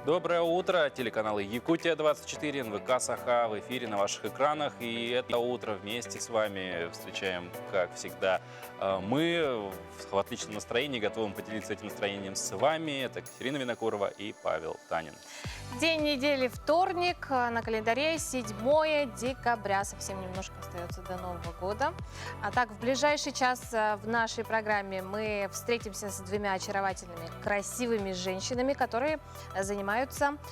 Доброе утро. Телеканалы Якутия-24, НВК Саха в эфире на ваших экранах. И это утро вместе с вами встречаем, как всегда, мы в отличном настроении, готовы поделиться этим настроением с вами. Это Катерина Винокурова и Павел Танин. День недели вторник, на календаре 7 декабря. Совсем немножко остается до Нового года. А так, в ближайший час в нашей программе мы встретимся с двумя очаровательными, красивыми женщинами, которые занимаются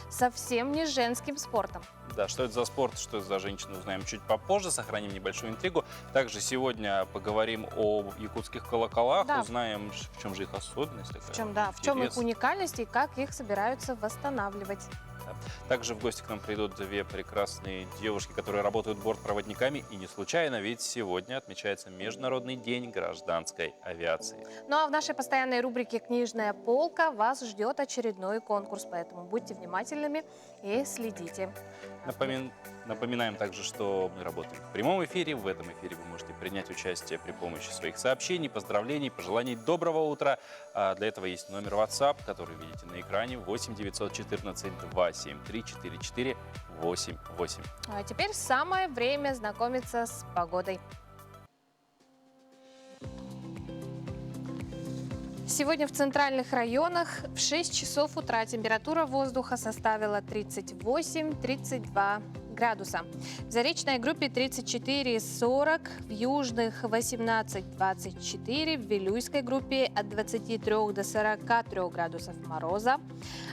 совсем не женским спортом. Да, что это за спорт, что это за женщина, узнаем чуть попозже, сохраним небольшую интригу. Также сегодня поговорим о якутских колоколах, Да. Узнаем, в чем же их особенность. В чем их уникальность и как их собираются восстанавливать. Также в гости к нам придут две прекрасные девушки, которые работают бортпроводниками. И не случайно, ведь сегодня отмечается Международный день гражданской авиации. Ну а в нашей постоянной рубрике «Книжная полка» вас ждет очередной конкурс, поэтому будьте внимательными и следите. Напоминаем также, что мы работаем в прямом эфире. В этом эфире вы можете принять участие при помощи своих сообщений, поздравлений, пожеланий доброго утра. Для этого есть номер WhatsApp, который видите на экране, 8 914 273 44 88. А теперь самое время знакомиться с погодой. Сегодня в центральных районах в 6 часов утра температура воздуха составила 38-32 градуса. В Заречной группе 34-40, в Южных 18-24, в Вилюйской группе от 23 до 43 градусов мороза,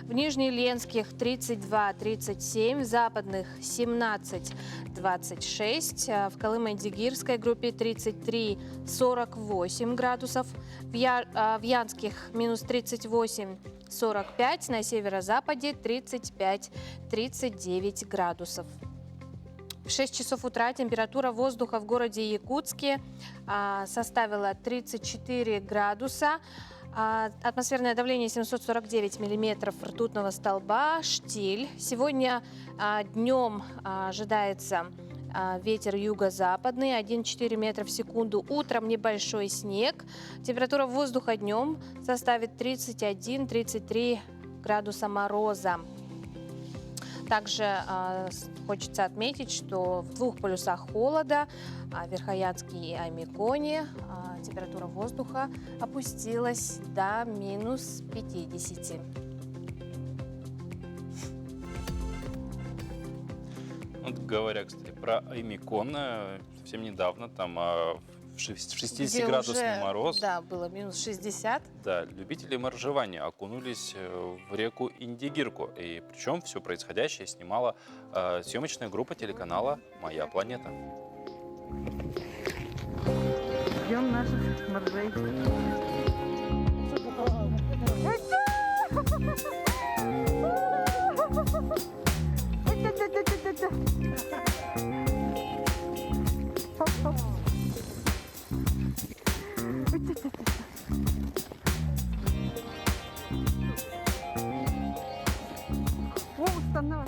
в Нижнеленских 32-37, в Западных 17-26, в Колымо-Дигирской группе 33-48 градусов, в Янских минус 38-45, на северо-западе 35-39 градусов. В 6 часов утра температура воздуха в городе Якутске составила 34 градуса. Атмосферное давление 749 миллиметров ртутного столба, штиль. Сегодня днем ожидается ветер юго-западный 1,4 метра в секунду. Утром небольшой снег. Температура воздуха днем составит 31-33 градуса мороза. Также хочется отметить, что в двух полюсах холода, Верхоянске и Аймиконе, температура воздуха опустилась до минус 50. Вот говоря, кстати, про Аймикон, совсем недавно там в 60-градусный мороз. Да, было минус 60. Да, любители моржевания окунулись в реку Индигирку. И причем все происходящее снимала съемочная группа телеканала «Моя планета». Ждем наших моржей. О, установа.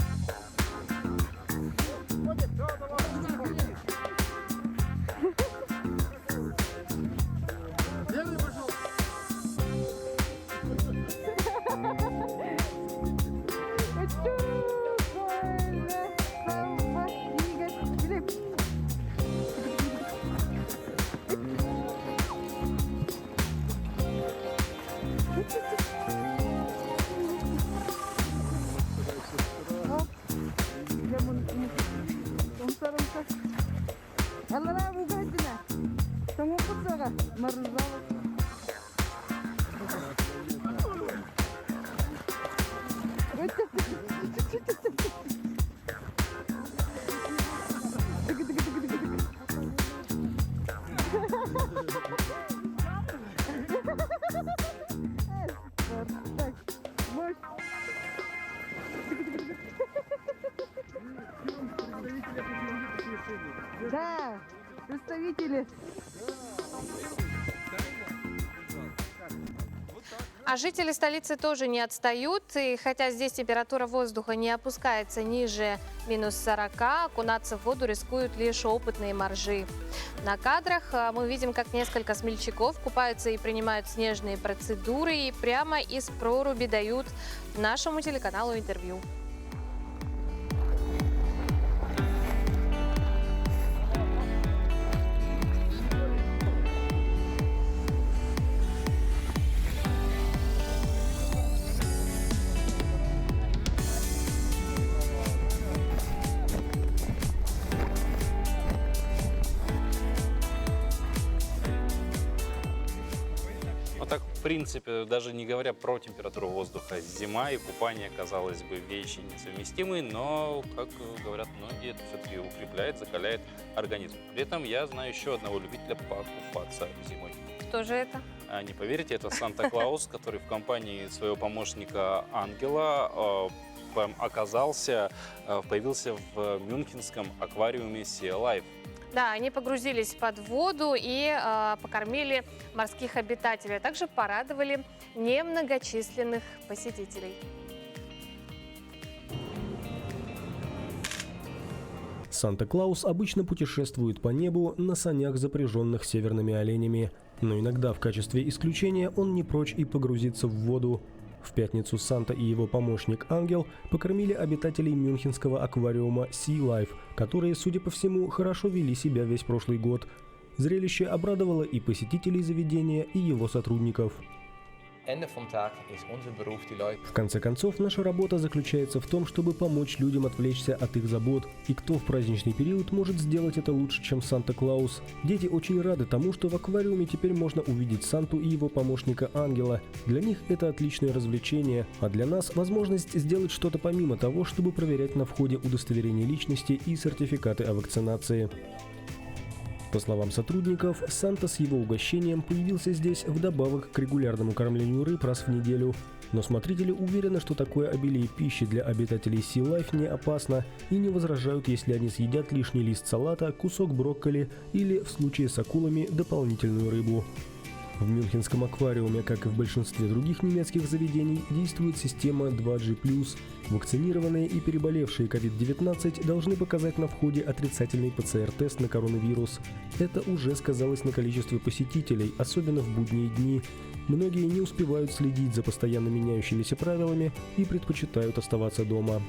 Да, представители. А жители столицы тоже не отстают. И хотя здесь температура воздуха не опускается ниже минус 40, окунаться в воду рискуют лишь опытные моржи. На кадрах мы видим, как несколько смельчаков купаются и принимают снежные процедуры. И прямо из проруби дают нашему телеканалу интервью. Так, в принципе, даже не говоря про температуру воздуха, зима и купание, казалось бы, вещи несовместимые, но, как говорят многие, это все-таки укрепляет, закаляет организм. При этом я знаю еще одного любителя покупаться зимой. Кто же это? Не поверите, это Санта-Клаус, который в компании своего помощника Ангела появился в мюнхенском аквариуме Sea Life. Да, они погрузились под воду и покормили морских обитателей, а также порадовали немногочисленных посетителей. Санта-Клаус обычно путешествует по небу на санях, запряженных северными оленями. Но иногда в качестве исключения он не прочь и погрузиться в воду. В пятницу Санта и его помощник Ангел покормили обитателей мюнхенского аквариума Sea Life, которые, судя по всему, хорошо вели себя весь прошлый год. Зрелище обрадовало и посетителей заведения, и его сотрудников. В конце концов, наша работа заключается в том, чтобы помочь людям отвлечься от их забот. И кто в праздничный период может сделать это лучше, чем Санта-Клаус? Дети очень рады тому, что в аквариуме теперь можно увидеть Санту и его помощника Ангела. Для них это отличное развлечение, а для нас возможность сделать что-то помимо того, чтобы проверять на входе удостоверение личности и сертификаты о вакцинации. По словам сотрудников, Санта с его угощением появился здесь вдобавок к регулярному кормлению рыб раз в неделю. Но смотрители уверены, что такое обилие пищи для обитателей Sea Life не опасно и не возражают, если они съедят лишний лист салата, кусок брокколи или, в случае с акулами, дополнительную рыбу. В мюнхенском аквариуме, как и в большинстве других немецких заведений, действует система 2G+. Вакцинированные и переболевшие COVID-19 должны показать на входе отрицательный ПЦР-тест на коронавирус. Это уже сказалось на количестве посетителей, особенно в будние дни. Многие не успевают следить за постоянно меняющимися правилами и предпочитают оставаться дома.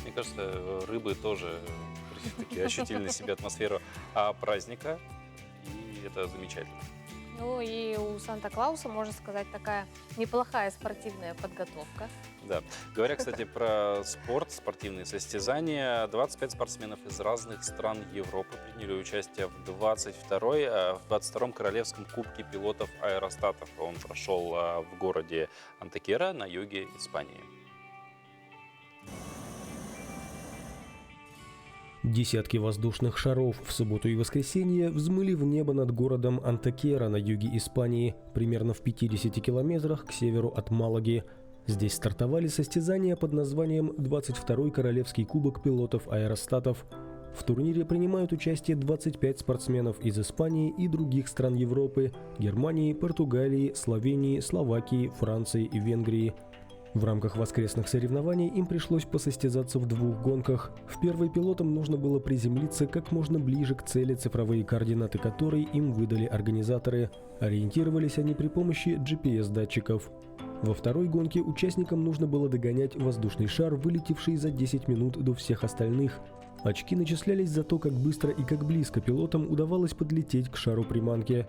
Мне кажется, рыбы тоже таки ощутили на себе атмосферу праздника, и это замечательно. Ну и у Санта-Клауса, можно сказать, такая неплохая спортивная подготовка. Да. Говоря, кстати, про спорт, спортивные состязания, 25 спортсменов из разных стран Европы приняли участие в 22-м Королевском кубке пилотов аэростатов. Он прошел в городе Антекера на юге Испании. Десятки воздушных шаров в субботу и воскресенье взмыли в небо над городом Антекера на юге Испании, примерно в 50 километрах к северу от Малаги. Здесь стартовали состязания под названием «22-й Королевский кубок пилотов аэростатов». В турнире принимают участие 25 спортсменов из Испании и других стран Европы – Германии, Португалии, Словении, Словакии, Франции и Венгрии. В рамках воскресных соревнований им пришлось посостязаться в двух гонках. В первой пилотам нужно было приземлиться как можно ближе к цели, цифровые координаты которой им выдали организаторы. Ориентировались они при помощи GPS-датчиков. Во второй гонке участникам нужно было догонять воздушный шар, вылетевший за 10 минут до всех остальных. Очки начислялись за то, как быстро и как близко пилотам удавалось подлететь к шару-приманке.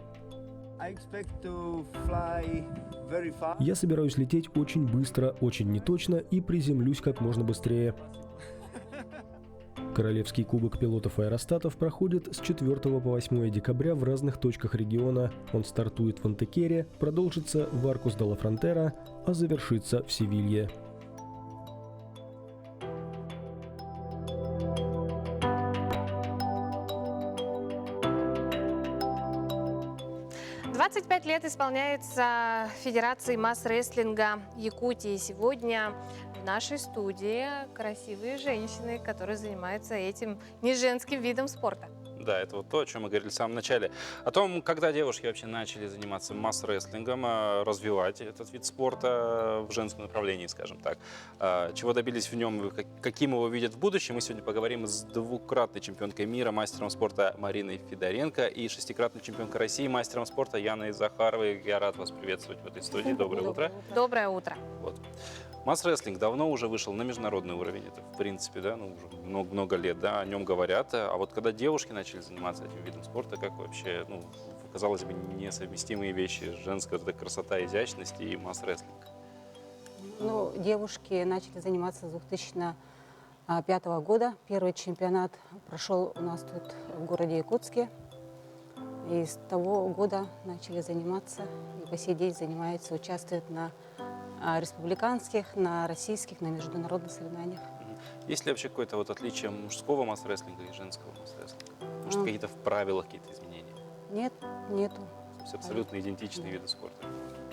Я собираюсь лететь очень быстро, очень неточно и приземлюсь как можно быстрее. Королевский кубок пилотов аэростатов проходит с 4 по 8 декабря в разных точках региона. Он стартует в Антекере, продолжится в Аркус-де-ла-Фронтера, а завершится в Севилье. «25 лет исполняется Федерации масс-рестлинга Якутии. Сегодня в нашей студии красивые женщины, которые занимаются этим неженским видом спорта. Да, это вот то, о чем мы говорили в самом начале. О том, когда девушки вообще начали заниматься масс-рестлингом, развивать этот вид спорта в женском направлении, скажем так. Чего добились в нем, каким его видят в будущем, мы сегодня поговорим с двукратной чемпионкой мира, мастером спорта Мариной Федоренко и шестикратной чемпионкой России, мастером спорта Яной Захаровой. Я рад вас приветствовать в этой студии. Доброе утро. Доброе утро. Вот. Масс-рестлинг давно уже вышел на международный уровень, это в принципе, да, ну, уже много лет, да, о нем говорят. А вот когда девушки начали заниматься этим видом спорта, как вообще, ну, казалось бы, несовместимые вещи, женская вот эта красота, изящность и масс-рестлинг? Ну, девушки начали заниматься с 2005 года. Первый чемпионат прошел у нас тут в городе Якутске. И с того года начали заниматься, и по сей день занимаются, участвуют на республиканских, на российских, на международных соревнованиях. Есть ли вообще какое-то вот отличие мужского масс-рестлинга и женского масс-рестлинга? Может, какие-то в правилах какие-то изменения? Нет, нету. То есть абсолютно идентичные виды спорта.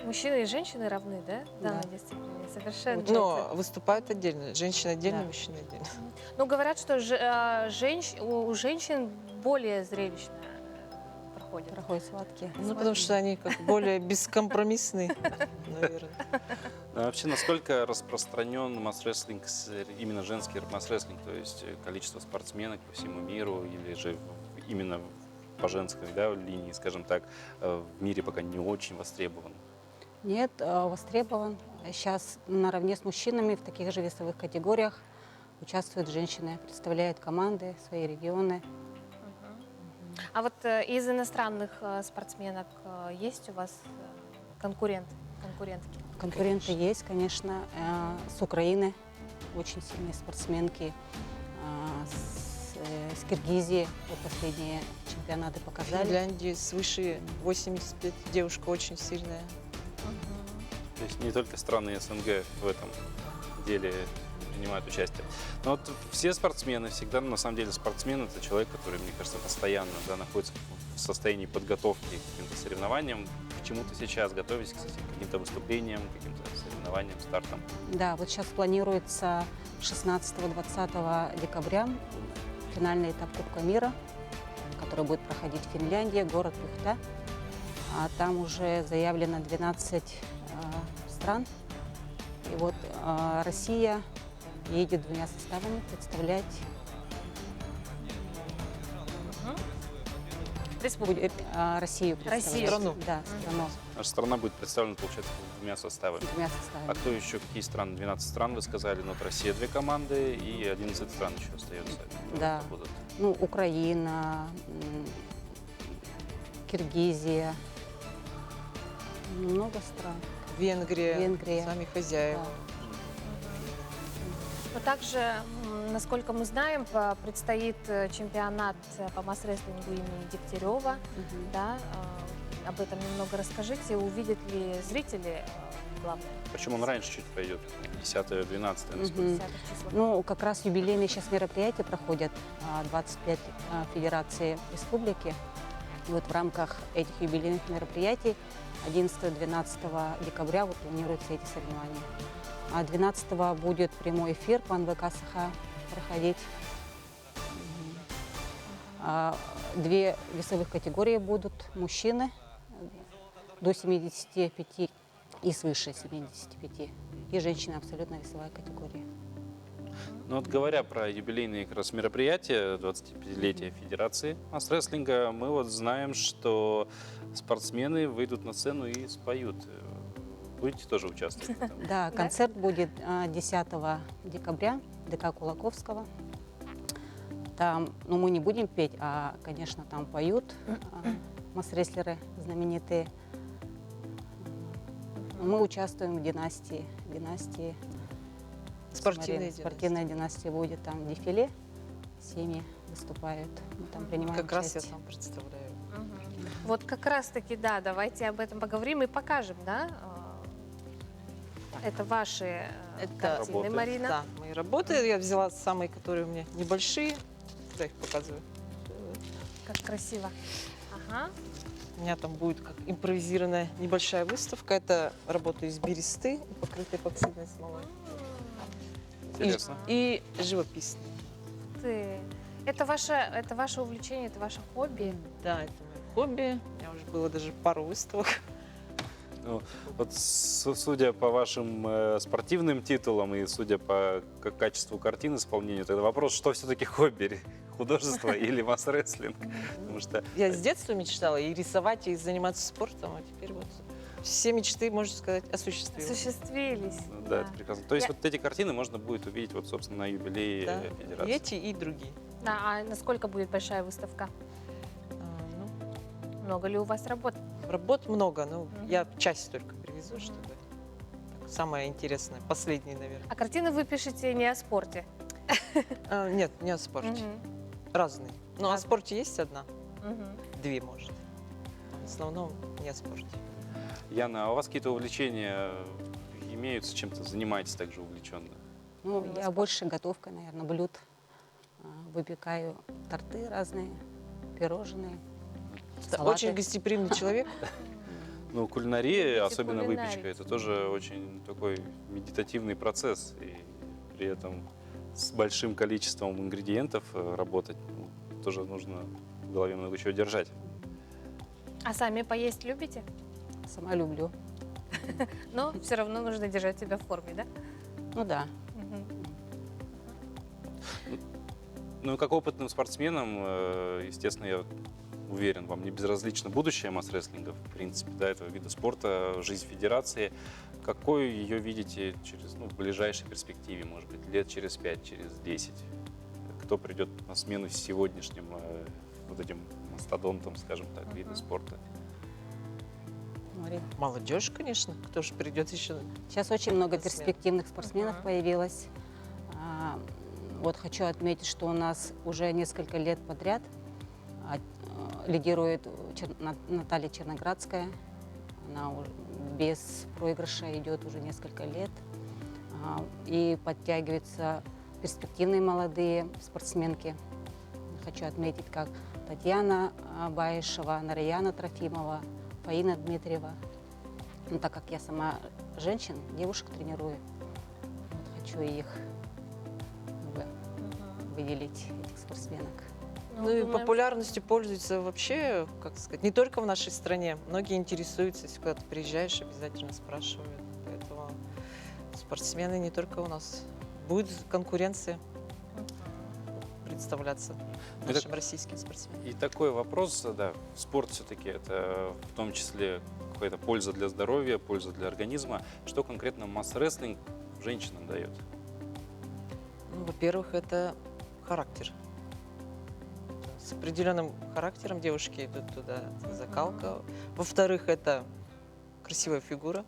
Мужчины и женщины равны, да, в данной Да. дисциплине? Совершенно. Но выступают отдельно. Женщина отдельно, Да. мужчина отдельно. Ну, говорят, что у женщин более зрелищно проходит. Проходят схватки. Ну, потому что они как более бескомпромиссные, наверное. А вообще, насколько распространен масс-рестлинг, именно женский масс-рестлинг, то есть количество спортсменок по всему миру, или же именно по женской, да, линии, скажем так, в мире пока не очень востребован? Нет, востребован. Сейчас наравне с мужчинами в таких же весовых категориях участвуют женщины, представляют команды, свои регионы. А вот из иностранных спортсменок есть у вас конкурентки? Конкуренты есть, конечно. С Украины очень сильные спортсменки. С Киргизии вот последние чемпионаты В показали. Финляндии свыше 85 девушка очень сильная. То есть не только страны СНГ в этом деле принимают участие. Но вот все спортсмены, всегда, на самом деле, спортсмен – это человек, который, мне кажется, постоянно, да, находится в состоянии подготовки к каким-то соревнованиям. К чему-то сейчас готовитесь, кстати, к каким-то выступлениям, к каким-то соревнованиям, стартам? Да, вот сейчас планируется 16-20 декабря финальный этап Кубка мира, который будет проходить в Финляндии, город Пихта. Там уже заявлено 12 стран. И вот Россия едет двумя составами представлять Республика. Россию. представлять. Страну. Да, страну. Наша страна будет представлена, получается, двумя составами. Двумя А составами. кто еще, какие страны? 12 стран вы сказали, но вот Россия 2 команды и 11 стран еще остается. Да. Будут. Ну, Украина, Киргизия, много стран. Венгрия, Венгрия. сами хозяева. Но также, насколько мы знаем, предстоит чемпионат по масс-рестлингу имени Дегтярева. Да, об этом немного расскажите. Увидят ли зрители главное? Причем он раньше чуть пойдет, 10-12, насколько. 10 число. Ну, как раз юбилейные сейчас мероприятия проходят, 25 федераций республики. И вот в рамках этих юбилейных мероприятий 11-12 декабря вот планируются эти соревнования. А 12 будет прямой эфир по НВК СХ проходить. 2 весовых категории будут: мужчины до 75 и свыше 75, и женщины абсолютно весовая категория. Ну вот говоря про юбилейные как раз мероприятия 25-летия Федерации масс-рестлинга, мы вот знаем, что спортсмены выйдут на сцену и споют. Будете тоже участвовать в этом? Да, концерт будет 10 декабря в ДК Кулаковского. Там, ну, мы не будем петь, а, конечно, там поют масс-рестлеры знаменитые. Мы участвуем в династии. Спортивная династия будет, там дефиле, семьи выступают, мы там принимаем Как раз я участие. там представляю. Вот как раз-таки, да, давайте об этом поговорим и покажем, да? Это ваши Это картины, работы. Марина. Да, мои работы. Я взяла самые, которые у меня небольшие. Я их показываю. Как красиво. Ага. У меня там будет как импровизированная небольшая выставка. Это работа из бересты, покрытая эпоксидной смолой. Интересно. И живописные. Ты. Это ваше увлечение, это ваше хобби? Да, это мое хобби. У меня уже было даже пару выставок. Ну, вот судя по вашим спортивным титулам и судя по качеству картин исполнения, тогда вопрос, что все-таки хобби? Художество или масс-рестлинг? Потому что Я с детства мечтала и рисовать, и заниматься спортом, а теперь вот все мечты, можно сказать, осуществились. Осуществились. ну, да, это прекрасно. То есть вот эти картины можно будет увидеть вот, собственно, на юбилее Да, и Федерации. эти, и другие. Да, а насколько будет большая выставка? Ну, Много ли у вас работ? работ много, но Мгм. я часть только привезу, чтобы так, самое интересное, последнее, наверное. А картины вы пишете не о спорте? Нет, не о спорте. Мгм. Разные. Но о Разные. спорте есть одна, Мгм. две, может. В основном не о спорте. Яна, а у вас какие-то увлечения имеются, чем-то занимаетесь также увлеченно? Ну, я больше готовкой, наверное, блюд. Выпекаю торты разные, пирожные. салаты. Очень гостеприимный человек. Ну, кулинария, Любите особенно выпечка, кулинарить. это тоже очень такой медитативный процесс. И при этом с большим количеством ингредиентов работать ну, тоже нужно в голове много чего держать. А сами поесть любите? Сама люблю. Но все равно нужно держать себя в форме, да? Ну да. Мгм. Ну и как опытным спортсменам, естественно, я уверен, вам не безразлично будущее масс-рестлинга, в принципе, да, этого вида спорта, жизнь федерации. Какой ее видите через, в ближайшей перспективе, может быть, лет через 5, через 10? Кто придет на смену сегодняшним вот этим мастодонтам, скажем так, вида спорта? Марин. Молодежь, конечно. Кто же придет еще? Сейчас очень много Спортсмен. перспективных спортсменов Ага. появилось. Вот хочу отметить, что у нас уже несколько лет подряд лидирует Наталья Черноградская. Она без проигрыша идет уже несколько лет. И подтягиваются перспективные молодые спортсменки. Хочу отметить, как Татьяна Баишева, Нараяна Трофимова, Фаина Дмитриева. Ну, так как я сама женщин, девушек тренирую, вот хочу их выделить, этих спортсменок. Ну и популярностью пользуются вообще, как сказать, не только в нашей стране. Многие интересуются, если куда-то приезжаешь, обязательно спрашивают. Поэтому спортсмены не только у нас. Будет конкуренция представляться Ну, нашим российским спортсменам. И такой вопрос, да, спорт все-таки это в том числе какая-то польза для здоровья, польза для организма. Что конкретно масс-рестлинг женщинам дает? Ну, во-первых, это характер. С определенным характером девушки идут туда, это закалка. Во-вторых, это красивая фигура.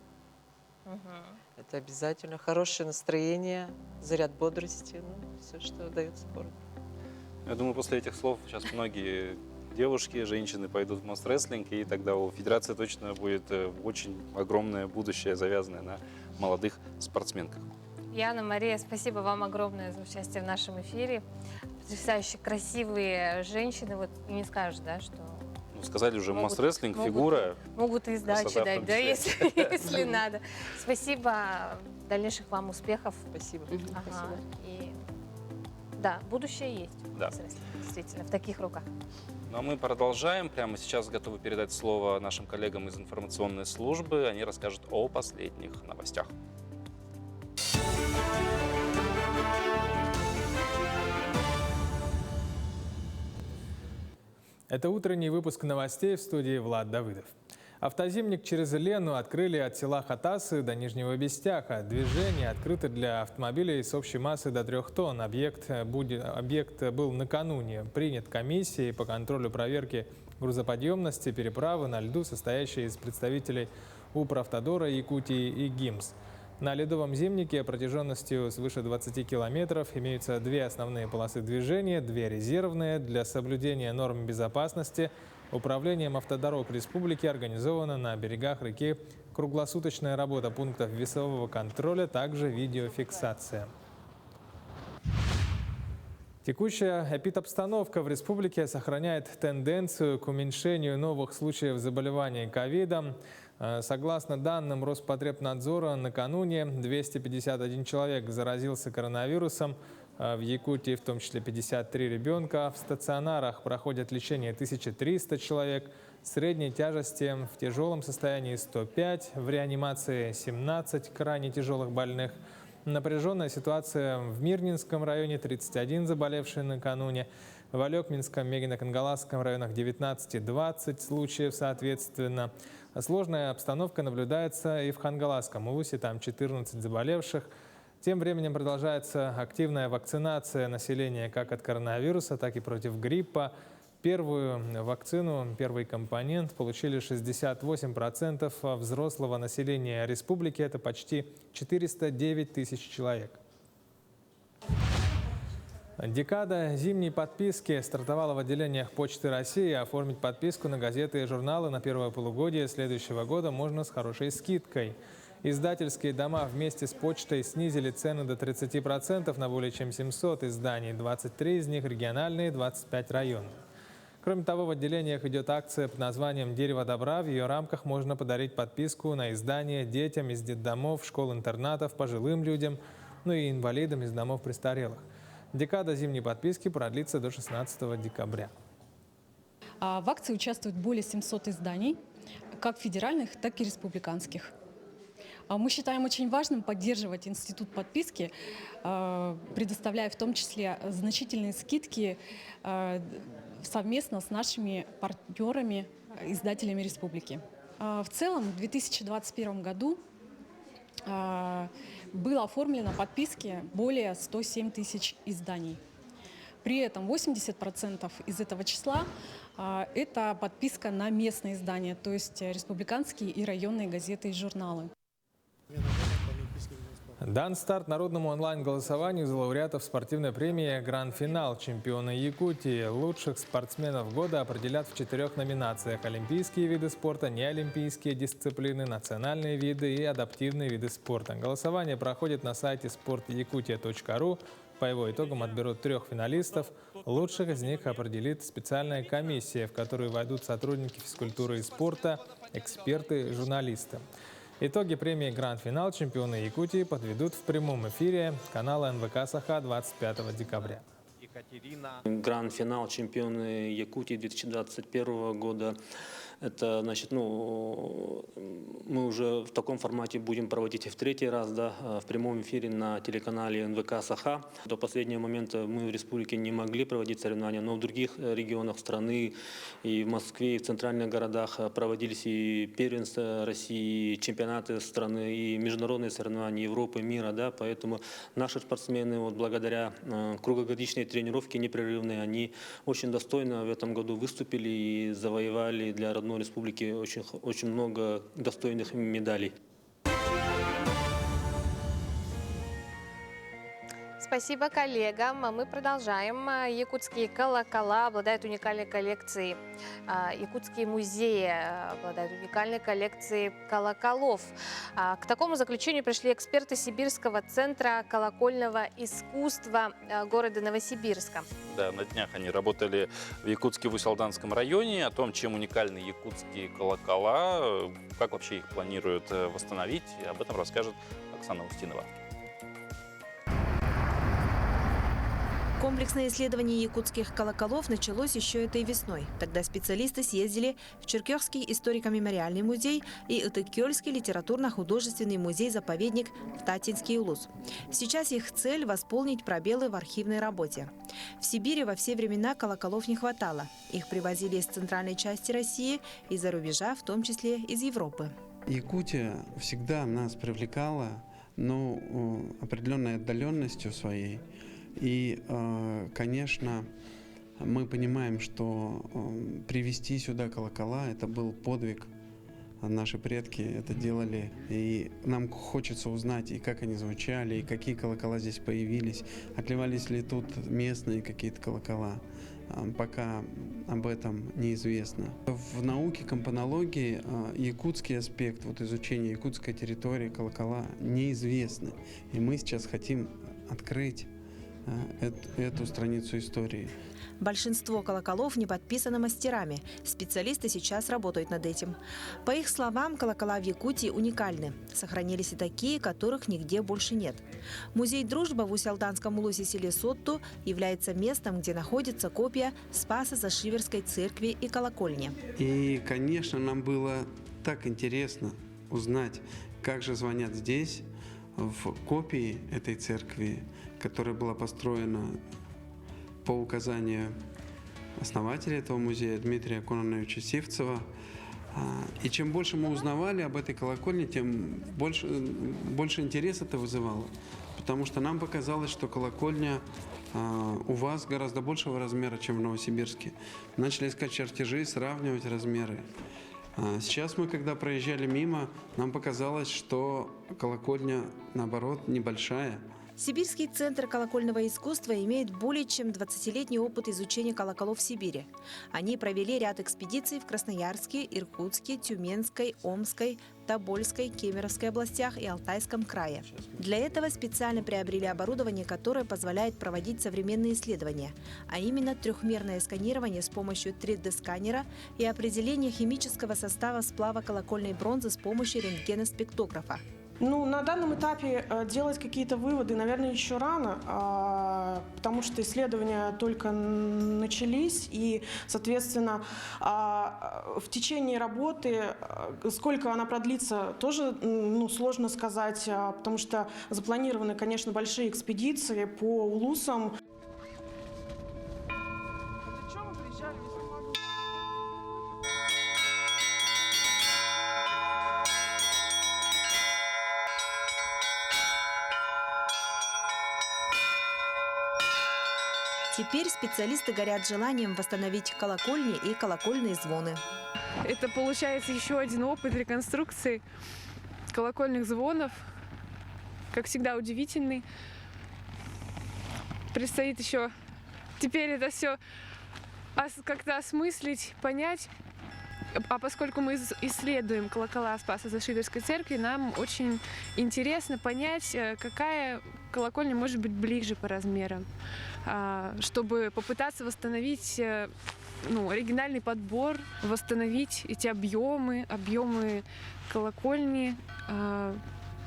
Это обязательно. Хорошее настроение, заряд бодрости. Ну, все, что дает спорт. Я думаю, после этих слов сейчас многие девушки, женщины пойдут в масс-рестлинг, и тогда у Федерации точно будет очень огромное будущее, завязанное на молодых спортсменках. Яна, Мария, спасибо вам огромное за участие в нашем эфире. Потрясающе красивые женщины, вот и не скажешь, да, что Ну, сказали уже, Могут- масс-рестлинг, фигура. могут и сдачи Красота в дать, том да, числе. если надо. Спасибо, дальнейших вам успехов. Спасибо. Ага, Спасибо. и да, будущее есть. Да. Действительно, в таких руках. Ну а мы продолжаем. Прямо сейчас готовы передать слово нашим коллегам из информационной службы. Они расскажут о последних новостях. Это утренний выпуск новостей в студии Влад Давыдов. Автозимник через Лену открыли от села Хатасы до Нижнего Бестяха. Движение открыто для автомобилей с общей массой до 3 тонн. Объект был накануне принят комиссией по контролю проверки грузоподъемности переправы на льду, состоящей из представителей Укравтодора, Якутии и ГИМС. На ледовом зимнике протяженностью свыше 20 километров имеются 2 основные полосы движения, 2 резервные. Для соблюдения норм безопасности Управлением автодорог республики организована на берегах реки круглосуточная работа пунктов весового контроля, также видеофиксация. Текущая эпидобстановка в республике сохраняет тенденцию к уменьшению новых случаев заболевания ковидом. Согласно данным Роспотребнадзора, накануне 251 человек заразился коронавирусом. В Якутии в том числе 53 ребенка. В стационарах проходят лечение 1300 человек. Средней тяжести в тяжелом состоянии 105, в реанимации 17 крайне тяжелых больных. Напряженная ситуация в Мирнинском районе, 31 заболевшие накануне. В Алекминском, Мегино-Кангаласском районах 19 и 20 случаев соответственно. Сложная обстановка наблюдается и в Хангаласском улусе, там 14 заболевших. Тем временем продолжается активная вакцинация населения как от коронавируса, так и против гриппа. Первую вакцину, первый компонент получили 68% взрослого населения республики. Это почти 409 тысяч человек. Декада зимней подписки стартовала в отделениях Почты России. Оформить подписку на газеты и журналы на первое полугодие следующего года можно с хорошей скидкой. Издательские дома вместе с почтой снизили цены до 30% на более чем 700 изданий. 23 из них региональные, 25 районных. Кроме того, в отделениях идет акция под названием «Дерево добра». В ее рамках можно подарить подписку на издание детям из детдомов, школ-интернатов, пожилым людям, ну и инвалидам из домов престарелых. Декада зимней подписки продлится до 16 декабря. В акции участвуют более 700 изданий, как федеральных, так и республиканских. Мы считаем очень важным поддерживать институт подписки, предоставляя в том числе значительные скидки совместно с нашими партнерами, издателями республики. В целом, в 2021 году было оформлено подписки более 107 тысяч изданий. При этом 80% из этого числа это подписка на местные издания, то есть республиканские и районные газеты и журналы. Дан старт народному онлайн-голосованию за лауреатов спортивной премии «Гранд-финал» чемпиона Якутии. Лучших спортсменов года определят в 4 номинациях: олимпийские виды спорта, неолимпийские дисциплины, национальные виды и адаптивные виды спорта. Голосование проходит на сайте sportyakutia.ru. По его итогам отберут 3 финалистов. Лучших из них определит специальная комиссия, в которую войдут сотрудники физкультуры и спорта, эксперты, журналисты. Итоги премии «Гранд-финал» чемпиона Якутии подведут в прямом эфире канала НВК «Саха» 25 декабря. Гранд-финал чемпиона Якутии 2021 года. Это, значит, мы уже в таком формате будем проводить и в 3-й раз, да, в прямом эфире на телеканале НВК «Саха». До последнего момента мы в республике не могли проводить соревнования, но в других регионах страны, и в Москве, и в центральных городах проводились и первенства России, и чемпионаты страны, и международные соревнования Европы, мира, да, поэтому наши спортсмены, вот, благодаря круглогодичной тренировке непрерывной, они очень достойно в этом году выступили и завоевали для родной республики очень много достойных медалей. Спасибо коллегам. Мы продолжаем. Якутские колокола обладают уникальной коллекцией. Якутские музеи обладают уникальной коллекцией колоколов. К такому заключению пришли эксперты Сибирского центра колокольного искусства города Новосибирска. Да, на днях они работали в Якутске-Вусалданском районе. О том, чем уникальны якутские колокола, как вообще их планируют восстановить, об этом расскажет Оксана Устинова. Комплексное исследование якутских колоколов началось еще этой весной. Тогда специалисты съездили в Черкесский историко-мемориальный музей и Ытыкёльский литературно-художественный музей-заповедник в Татинский улус. Сейчас их цель – восполнить пробелы в архивной работе. В Сибири во все времена колоколов не хватало. Их привозили из центральной части России и за рубежа, в том числе из Европы. Якутия всегда нас привлекала, но определенной отдаленностью своей. И, конечно, мы понимаем, что привезти сюда колокола – это был подвиг. Наши предки это делали. И нам хочется узнать, и как они звучали, и какие колокола здесь появились. Отливались ли тут местные какие-то колокола. Пока об этом неизвестно. В науке компонологии якутский аспект, вот изучение якутской территории, колокола неизвестны. И мы сейчас хотим открыть эту страницу истории. Большинство колоколов не подписаны мастерами. Специалисты сейчас работают над этим. По их словам, колокола в Якутии уникальны. Сохранились и такие, которых нигде больше нет. Музей «Дружба» в Усть-Алданском улусе селе Сотту является местом, где находится копия Спасо-Зашиверской церкви и колокольни. И, конечно, нам было так интересно узнать, как же звонят здесь, в копии этой церкви, которая была построена по указанию основателя этого музея Дмитрия Кононовича Сивцева. И чем больше мы узнавали об этой колокольне, тем больше интереса это вызывало. Потому что нам показалось, что колокольня у вас гораздо большего размера, чем в Новосибирске. Начали искать чертежи, сравнивать размеры. Сейчас мы, когда проезжали мимо, нам показалось, что колокольня, наоборот, небольшая. Сибирский центр колокольного искусства имеет более чем 20-летний опыт изучения колоколов в Сибири. Они провели ряд экспедиций в Красноярске, Иркутске, Тюменской, Омской, Тобольской, Кемеровской областях и Алтайском крае. Для этого специально приобрели оборудование, которое позволяет проводить современные исследования, а именно трехмерное сканирование с помощью 3D-сканера и определение химического состава сплава колокольной бронзы с помощью рентгеноспектографа. Ну, на данном этапе делать какие-то выводы, наверное, еще рано, потому что исследования только начались, и, соответственно, в течение работы, сколько она продлится, тоже сложно сказать, потому что запланированы, конечно, большие экспедиции по улусам. Теперь специалисты горят желанием восстановить колокольни и колокольные звоны. Это получается еще один опыт реконструкции колокольных звонов. Как всегда, удивительный. Предстоит еще теперь это все как-то осмыслить, понять. А поскольку мы исследуем колокола Спасо-Зашиверской церкви, нам очень интересно понять, какая колокольня может быть ближе по размерам, чтобы попытаться восстановить оригинальный подбор, восстановить эти объемы колокольни,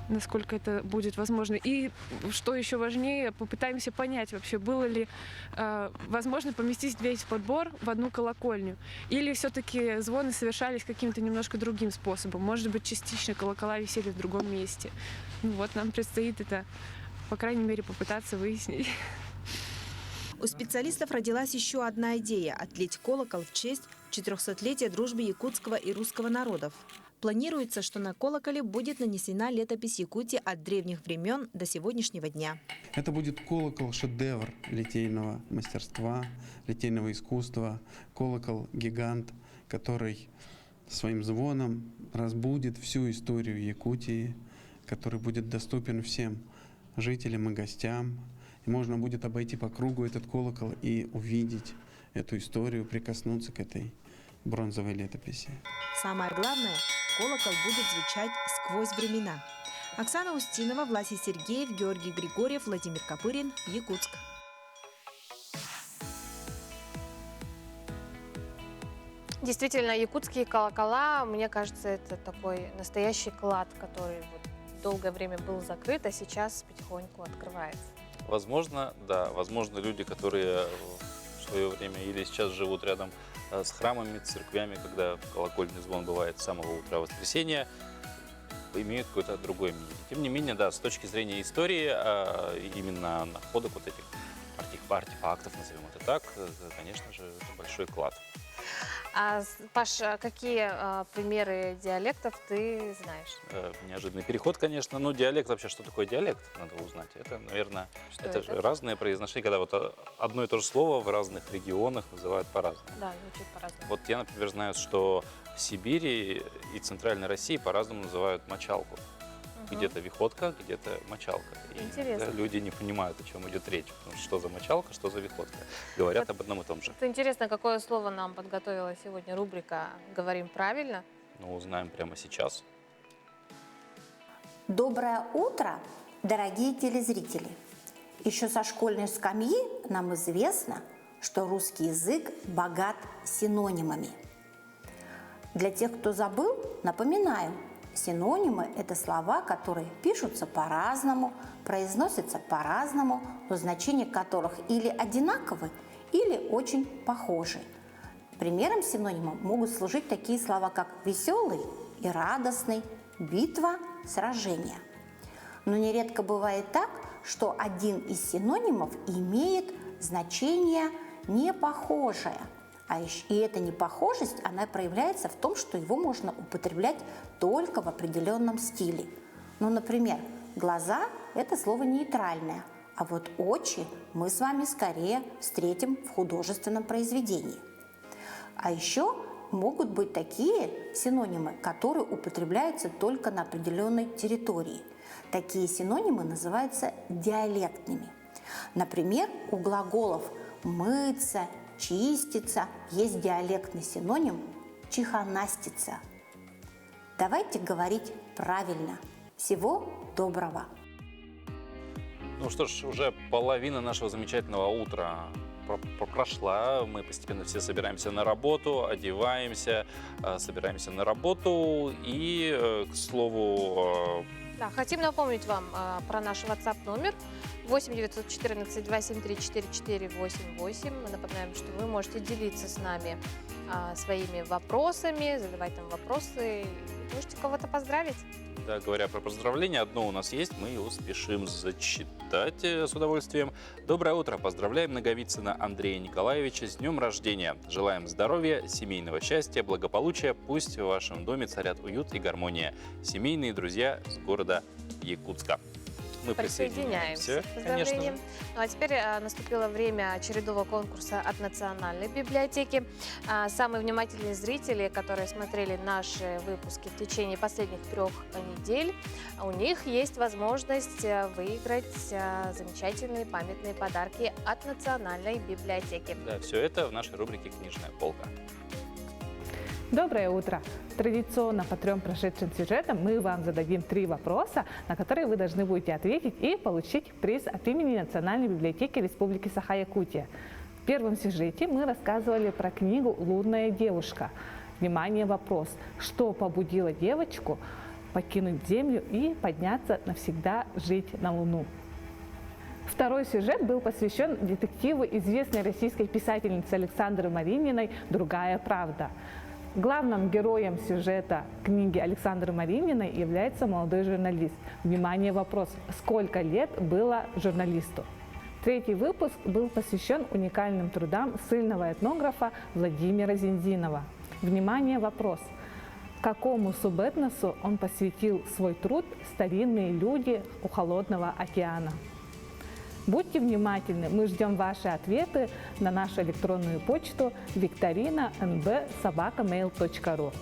насколько это будет возможно. И, что еще важнее, попытаемся понять вообще, было ли возможно поместить весь подбор в одну колокольню. Или все-таки звоны совершались каким-то немножко другим способом. Может быть, частично колокола висели в другом месте. Вот нам предстоит это, по крайней мере, попытаться выяснить. У специалистов родилась еще одна идея – отлить колокол в честь 400-летия дружбы якутского и русского народов. Планируется, что на колоколе будет нанесена летопись Якутии от древних времен до сегодняшнего дня. Это будет колокол-шедевр литейного мастерства, литейного искусства, колокол-гигант, который своим звоном разбудит всю историю Якутии, который будет доступен всем жителям и гостям. И можно будет обойти по кругу этот колокол и увидеть эту историю, прикоснуться к этой бронзовой летописи. Самое главное, колокол будет звучать сквозь времена. Оксана Устинова, Власий Сергеев, Георгий Григорьев, Владимир Копырин, Якутск. Действительно, якутские колокола, мне кажется, это такой настоящий клад, который долгое время был закрыт, а сейчас потихоньку открывается. Возможно, да. Возможно, люди, которые в свое время или сейчас живут рядом с храмами, церквями, когда колокольный звон бывает с самого утра воскресенья, имеют какое-то другое мнение. Тем не менее, да, с точки зрения истории, именно находок вот этих артефактов, назовем это так, конечно же, это большой клад. Паш, какие примеры диалектов ты знаешь? Неожиданный переход, конечно. Но диалект вообще, что такое диалект, надо узнать. Это, наверное, это же разное произношение, когда вот одно и то же слово в разных регионах называют по-разному. Да, звучит по-разному. Вот я, например, знаю, что в Сибири и Центральной России по-разному называют мочалку. Где-то виходка, где-то мочалка. Интересно. И люди не понимают, о чем идет речь. Потому что за мочалка, что за виходка. Говорят об одном и том же. Это интересно, какое слово нам подготовила сегодня рубрика «Говорим правильно». Ну, узнаем прямо сейчас. Доброе утро, дорогие телезрители! Еще со школьной скамьи нам известно, что русский язык богат синонимами. Для тех, кто забыл, напоминаю, синонимы – это слова, которые пишутся по-разному, произносятся по-разному, но значения которых или одинаковы, или очень похожи. Примером синонима могут служить такие слова, как «веселый» и «радостный», «битва», «сражение». Но нередко бывает так, что один из синонимов имеет значение непохожее. И эта непохожесть, она проявляется в том, что его можно употреблять только в определенном стиле. Ну, например, глаза – это слово нейтральное, а вот очи мы с вами скорее встретим в художественном произведении. А еще могут быть такие синонимы, которые употребляются только на определенной территории. Такие синонимы называются диалектными. Например, у глаголов «мыться», «чиститься» есть диалектный синоним «чиханаститься». Давайте говорить правильно. Всего доброго! Ну что ж, уже половина нашего замечательного утра прошла. Мы постепенно все собираемся на работу, одеваемся, собираемся на работу. И, к слову... Да, хотим напомнить вам про наш WhatsApp номер 8 914 273 4488. Мы напоминаем, что вы можете делиться с нами своими вопросами, задавать нам вопросы. Можете кого-то поздравить. Да, говоря про поздравления, одно у нас есть, мы его спешим зачитать с удовольствием. Доброе утро! Поздравляем Наговицына Андрея Николаевича с днем рождения. Желаем здоровья, семейного счастья, благополучия. Пусть в вашем доме царят уют и гармония. Семейные друзья с города Якутска. Мы присоединяемся к поздравлениям. Ну а теперь наступило время очередного конкурса от Национальной библиотеки. Самые внимательные зрители, которые смотрели наши выпуски в течение последних 3 недель, у них есть возможность выиграть замечательные памятные подарки от Национальной библиотеки. Да, все это в нашей рубрике «Книжная полка». Доброе утро! Традиционно по 3 прошедшим сюжетам мы вам зададим 3 вопроса, на которые вы должны будете ответить и получить приз от имени Национальной библиотеки Республики Саха-Якутия. В первом сюжете мы рассказывали про книгу «Лунная девушка». Внимание, вопрос. Что побудило девочку покинуть Землю и подняться навсегда жить на Луну? Второй сюжет был посвящен детективу известной российской писательницы Александры Марининой «Другая правда». Главным героем сюжета книги Александры Марининой является молодой журналист. Внимание, вопрос. Сколько лет было журналисту? Третий выпуск был посвящен уникальным трудам сильного этнографа Владимира Зинзинова. Внимание, вопрос. Какому субэтносу он посвятил свой труд «Старинные люди у холодного океана»? Будьте внимательны, мы ждем ваши ответы на нашу электронную почту victorina.nb@mail.ru.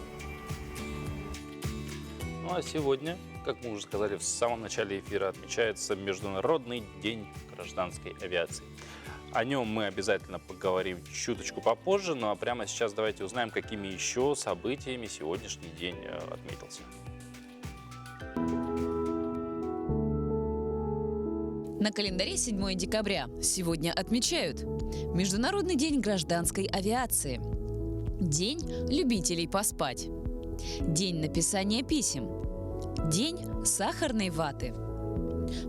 Ну а сегодня, как мы уже сказали в самом начале эфира, отмечается Международный день гражданской авиации. О нем мы обязательно поговорим чуточку попозже, ну а прямо сейчас давайте узнаем, какими еще событиями сегодняшний день отметился. На календаре 7 декабря. Сегодня отмечают Международный день гражданской авиации, День любителей поспать, День написания писем, День сахарной ваты.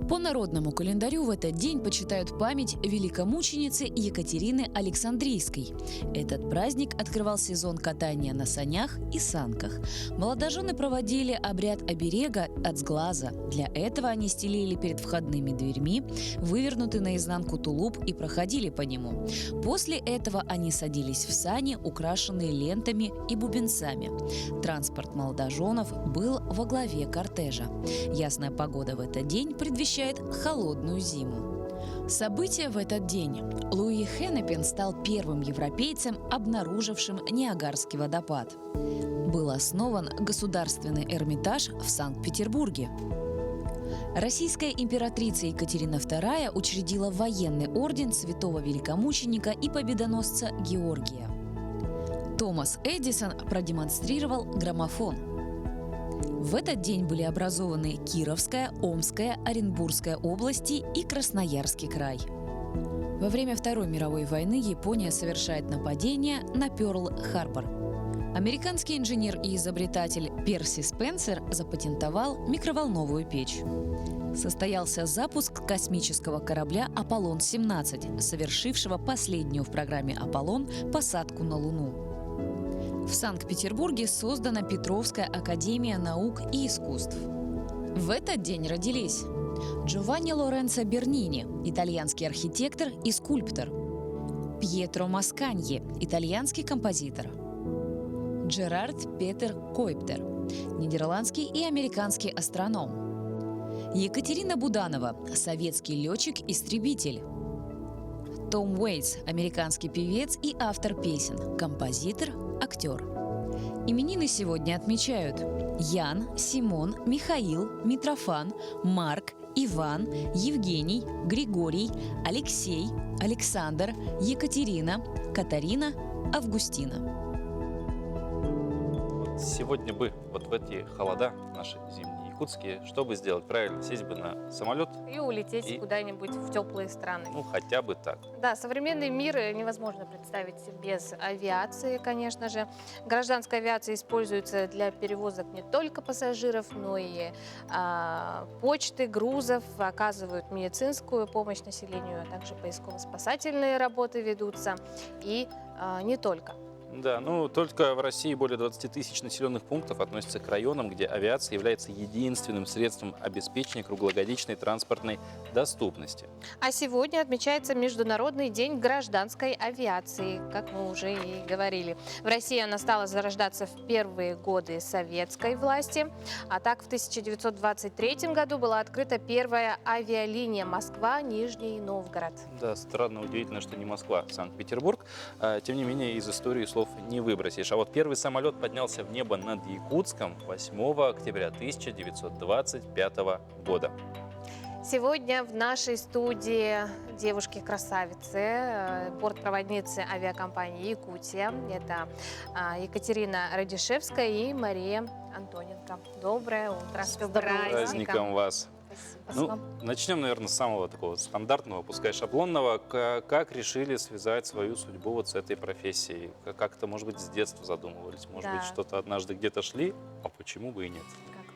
По народному календарю в этот день почитают память великомученицы Екатерины Александрийской. Этот праздник открывал сезон катания на санях и санках. Молодожены проводили обряд оберега от сглаза. Для этого они стелили перед входными дверьми вывернутый наизнанку тулуп и проходили по нему. После этого они садились в сани, украшенные лентами и бубенцами. Транспорт молодоженов был во главе кортежа. Ясная погода в этот день предвещает холодную зиму. События в этот день. Луи Хеннепин стал первым европейцем, обнаружившим Ниагарский водопад. Был основан Государственный Эрмитаж в Санкт-Петербурге. Российская императрица Екатерина II учредила военный орден святого великомученика и победоносца Георгия. Томас Эдисон продемонстрировал граммофон. В этот день были образованы Кировская, Омская, Оренбургская области и Красноярский край. Во время Второй мировой войны Япония совершает нападение на Пёрл-Харбор. Американский инженер и изобретатель Перси Спенсер запатентовал микроволновую печь. Состоялся запуск космического корабля «Аполлон-17», совершившего последнюю в программе «Аполлон» посадку на Луну. В Санкт-Петербурге создана Петровская академия наук и искусств. В этот день родились Джованни Лоренцо Бернини, итальянский архитектор и скульптор; Пьетро Масканьи, итальянский композитор; Джерард Петер Койптер, нидерландский и американский астроном; Екатерина Буданова, советский летчик-истребитель; Том Уэйтс, американский певец и автор песен, композитор, актер. Именины сегодня отмечают Ян, Симон, Михаил, Митрофан, Марк, Иван, Евгений, Григорий, Алексей, Александр, Екатерина, Катарина, Августина. Сегодня бы вот в эти холода наши зимние якутские, что бы сделать? Правильно, сесть бы на самолет И улететь куда-нибудь в теплые страны. ну хотя бы так. Да, современный мир невозможно представить без авиации, конечно же. Гражданская авиация используется для перевозок не только пассажиров, но и почты, грузов, оказывают медицинскую помощь населению, а также поисково-спасательные работы ведутся. И не только. Да, ну только в России более 20 тысяч населенных пунктов относятся к районам, где авиация является единственным средством обеспечения круглогодичной транспортной доступности. А сегодня отмечается Международный день гражданской авиации, как мы уже и говорили. В России она стала зарождаться в первые годы советской власти. А так в 1923 году была открыта первая авиалиния Москва-Нижний Новгород. Да, странно, удивительно, что не Москва, а Санкт-Петербург. Тем не менее, из истории слов не выбросишь. А вот первый самолет поднялся в небо над Якутском 8 октября 1925 года. Сегодня в нашей студии девушки-красавицы, бортпроводницы авиакомпании «Якутия». Это Екатерина Радишевская и Мария Антоненко. Доброе утро. С Праздником вас. Ну, начнем, наверное, с самого такого стандартного, пускай шаблонного. Как решили связать свою судьбу вот с этой профессией? Как-то, может быть, с детства задумывались? Может быть, что-то однажды где-то шли? А почему бы и нет?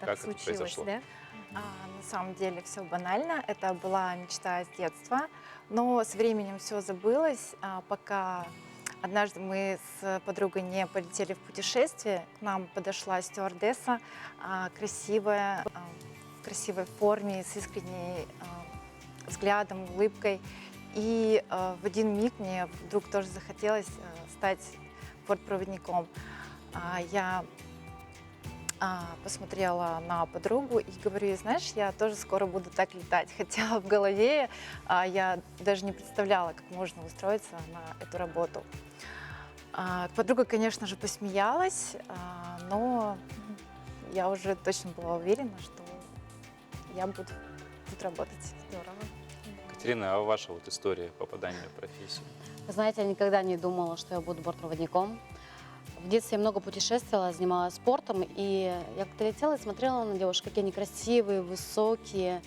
Как это произошло? Да? На самом деле все банально. Это была мечта с детства. Но с временем все забылось, пока однажды мы с подругой не полетели в путешествие. К нам подошла стюардесса, красивая, в красивой форме, с искренней взглядом, улыбкой. И в один миг мне вдруг тоже захотелось стать бортпроводником. Я посмотрела на подругу и говорю ей: знаешь, я тоже скоро буду так летать. Хотя в голове я даже не представляла, как можно устроиться на эту работу. Подруга, конечно же, посмеялась, но я уже точно была уверена, что я буду тут работать. Здорово. Катерина, а ваша вот история попадания в профессию? Вы знаете, я никогда не думала, что я буду бортпроводником. В детстве я много путешествовала, занималась спортом, и я как-то летела и смотрела на девушек, какие они красивые, высокие.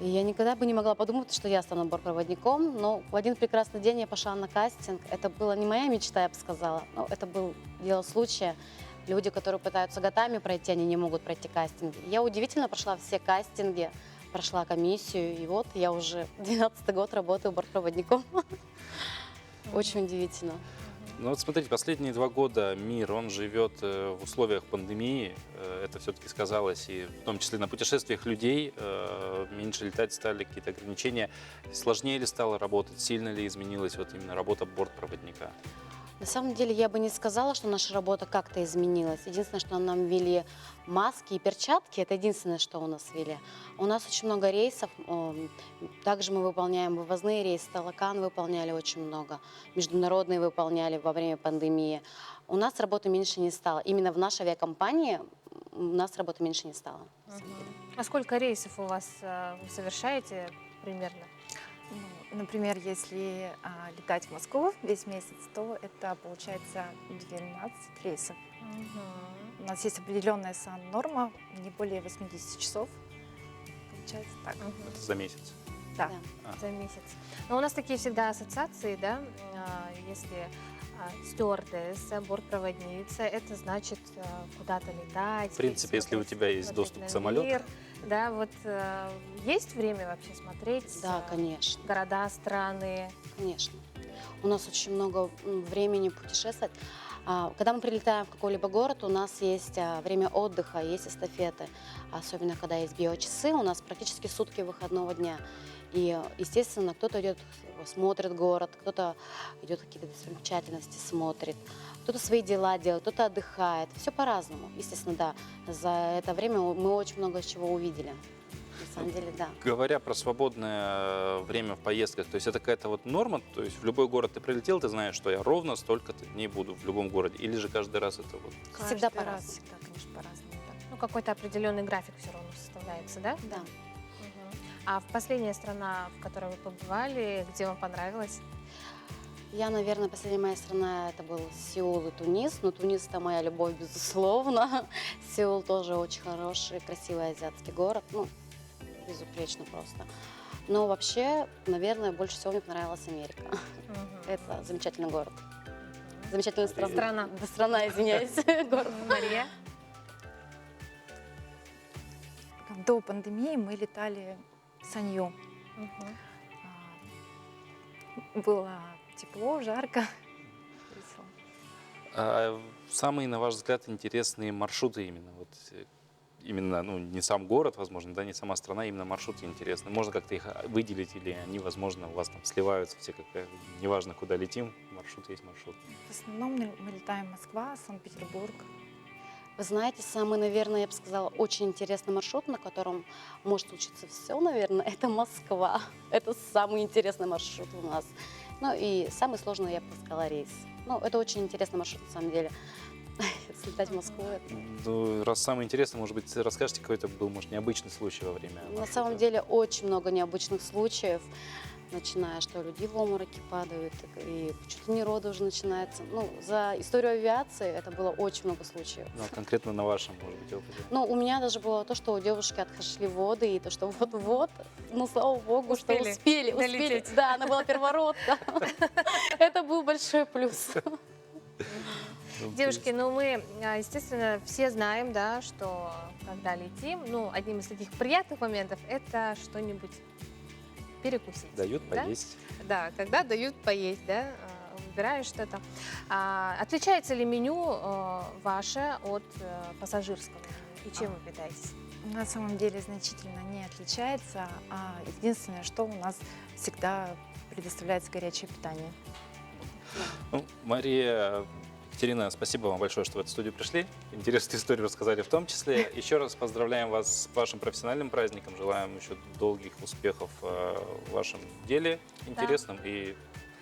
И я никогда бы не могла подумать, что я стану бортпроводником, но в один прекрасный день я пошла на кастинг. Это была не моя мечта, я бы сказала, но это был дело случая. Люди, которые пытаются годами пройти, они не могут пройти кастинги. Я удивительно прошла все кастинги, прошла комиссию, и вот я уже 12-й год работаю бортпроводником. Очень удивительно. Ну вот смотрите, последние 2 года мир, он живет в условиях пандемии. Это все-таки сказалось и в том числе на путешествиях людей. Меньше летать стали, какие-то ограничения. Сложнее ли стало работать? Сильно ли изменилась вот именно работа бортпроводника? На самом деле я бы не сказала, что наша работа как-то изменилась. Единственное, что нам ввели маски и перчатки, это единственное, что у нас ввели. У нас очень много рейсов, также мы выполняем вывозные рейсы, Талакан выполняли очень много, международные выполняли во время пандемии. У нас работы меньше не стало. Именно в нашей авиакомпании у нас работы меньше не стало. А сколько рейсов у вас вы совершаете примерно? например, если летать в Москву весь месяц, то это получается 12 рейсов. У нас есть определенная сан-норма, не более 80 часов. Получается так. Это за месяц? Да, за месяц. Но у нас такие всегда ассоциации, да, если стюардесса, бортпроводница, это значит куда-то летать. В принципе, если у тебя есть доступ к самолету. Да, вот есть время вообще смотреть? Да, конечно. Города, страны? Конечно. У нас очень много времени путешествовать. Когда мы прилетаем в какой-либо город, у нас есть время отдыха, есть эстафеты. Особенно, когда есть биочасы, у нас практически сутки выходного дня. И, естественно, кто-то идет, смотрит город, кто-то идет какие-то достопримечательности, смотрит, кто-то свои дела делает, кто-то отдыхает. Все по-разному. Естественно, да. За это время мы очень много чего увидели. На самом деле, да. Говоря про свободное время в поездках, то есть это какая-то вот норма, то есть в любой город ты прилетел, ты знаешь, что я ровно столько-то дней буду в любом городе, или же каждый раз это вот? Всегда по-разному. Всегда, конечно, по-разному. Да. Ну, какой-то определенный график все равно составляется, да? Да. А в последняя страна, в которой вы побывали, где вам понравилось? Я, наверное, последняя моя страна это был Сеул и Тунис. Но Тунис это моя любовь, безусловно. Сеул тоже очень хороший, красивый азиатский город. Ну, безупречно просто. Но вообще, наверное, больше всего мне понравилась Америка. Это замечательный город. Замечательная страна. Да, страна, извиняюсь. Город. Мария? До пандемии мы летали Санью. Было тепло, жарко, весело. А самые, на ваш взгляд, интересные маршруты именно? Вот, именно, ну, не сам город, возможно, да, не сама страна, именно маршруты интересны. Можно как-то их выделить, или они, возможно, у вас там сливаются все, неважно, куда летим, маршрут есть маршрут. В основном мы летаем Москва, Санкт-Петербург. Вы знаете, самый, наверное, я бы сказала, очень интересный маршрут, на котором может случиться все, наверное, это Москва. Это самый интересный маршрут у нас. Ну и самый сложный, я бы сказала, рейс. Ну, это очень интересный маршрут, на самом деле. Слетать в Москву. Ну, раз самый интересный, может быть, расскажете, какой-то был, может, необычный случай во время маршрута? На самом деле, очень много необычных случаев. Начиная, что люди в обмороки падают, и чуть ли не роды уже начинаются. Ну, за историю авиации это было очень много случаев. Ну, конкретно на вашем, может быть, опыте? Ну, у меня даже было то, что у девушки отошли воды, и то, что вот-вот, ну, слава богу, что успели. Да, она была первородка. Это был большой плюс. Девушки, ну мы, естественно, все знаем, да, что когда летим, ну, одним из таких приятных моментов это что-нибудь перекусить. Дают поесть. Да, когда дают поесть, да, выбираешь что-то. Отличается ли меню ваше от пассажирского? И чем вы питаетесь? На самом деле значительно не отличается. Единственное, что у нас всегда предоставляется горячее питание. Ну, Мария, Екатерина, спасибо вам большое, что в эту студию пришли. Интересную историю рассказали в том числе. Еще раз поздравляем вас с вашим профессиональным праздником. Желаем еще долгих успехов в вашем деле интересном и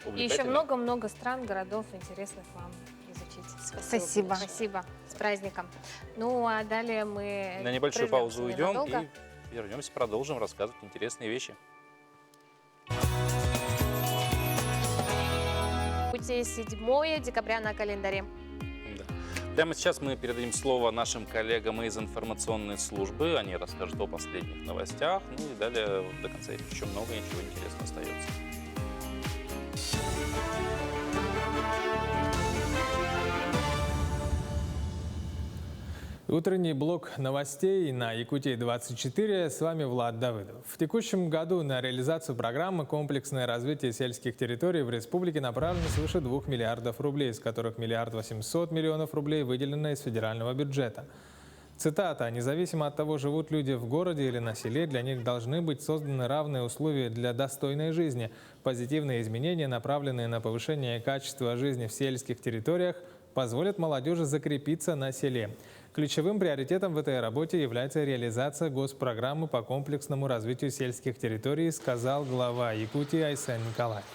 увлекательном. И еще много-много стран, городов интересных вам изучить. Спасибо. Спасибо. С праздником. Ну, а далее мы на небольшую паузу уйдем ненадолго. И вернемся, продолжим рассказывать интересные вещи. Пути 7 декабря на календаре. Да. Прямо сейчас мы передадим слово нашим коллегам из информационной службы. Они расскажут о последних новостях. Ну и далее до конца еще много ничего интересного остается. Утренний блок новостей на Якутии-24. С вами Влад Давыдов. В текущем году на реализацию программы «Комплексное развитие сельских территорий» в республике направлено свыше 2 миллиардов рублей, из которых 1 800 000 000 рублей выделено из федерального бюджета. Цитата. «Независимо от того, живут люди в городе или на селе, для них должны быть созданы равные условия для достойной жизни. Позитивные изменения, направленные на повышение качества жизни в сельских территориях, позволят молодежи закрепиться на селе». Ключевым приоритетом в этой работе является реализация госпрограммы по комплексному развитию сельских территорий, сказал глава Якутии Айсен Николаев.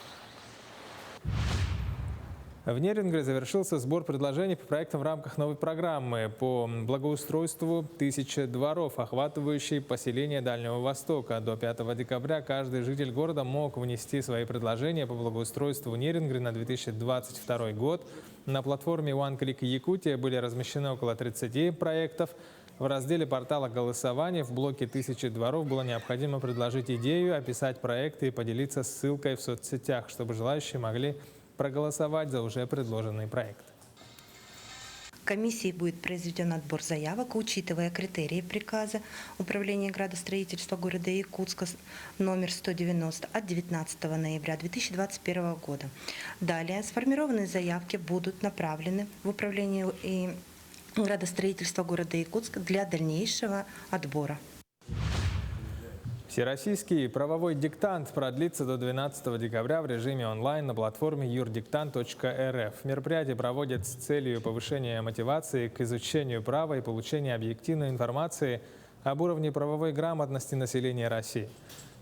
В Нерингре завершился сбор предложений по проектам в рамках новой программы по благоустройству 1000 дворов, охватывающей поселения Дальнего Востока. До 5 декабря каждый житель города мог внести свои предложения по благоустройству Нерингры на 2022 год. На платформе OneClick Якутия были размещены около 30 проектов. В разделе портала голосования в блоке 1000 дворов было необходимо предложить идею, описать проекты и поделиться ссылкой в соцсетях, чтобы желающие могли проголосовать за уже предложенный проект. Комиссией будет произведен отбор заявок, учитывая критерии приказа Управления градостроительства города Якутска номер 190 от 19 ноября 2021 года. Далее сформированные заявки будут направлены в Управление градостроительства города Якутска для дальнейшего отбора. Всероссийский правовой диктант продлится до 12 декабря в режиме онлайн на платформе юрдиктант.рф. Мероприятие проводят с целью повышения мотивации к изучению права и получения объективной информации об уровне правовой грамотности населения России.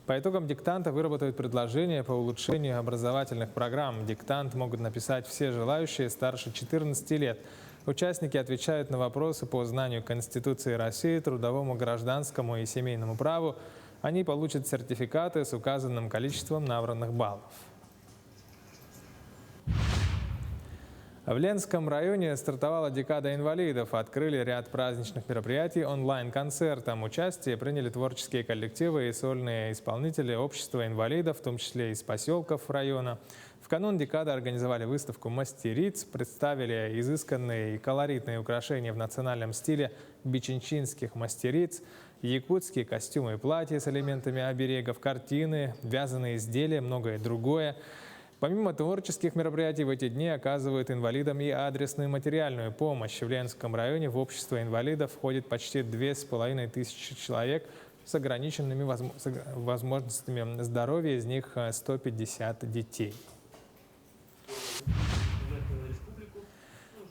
По итогам диктанта выработают предложения по улучшению образовательных программ. Диктант могут написать все желающие старше 14 лет. Участники отвечают на вопросы по знанию Конституции России, трудовому, гражданскому и семейному праву. Они получат сертификаты с указанным количеством набранных баллов. В Ленском районе стартовала декада инвалидов. Открыли ряд праздничных мероприятий онлайн-концертом. Участие приняли творческие коллективы и сольные исполнители общества инвалидов, в том числе из поселков района. В канун декады организовали выставку мастериц, представили изысканные и колоритные украшения в национальном стиле бичинчинских мастериц, якутские костюмы и платья с элементами оберегов, картины, вязаные изделия, многое другое. Помимо творческих мероприятий в эти дни оказывают инвалидам и адресную материальную помощь. В Ленском районе в общество инвалидов входит почти 2500 человек с ограниченными возможностями здоровья, из них 150 детей.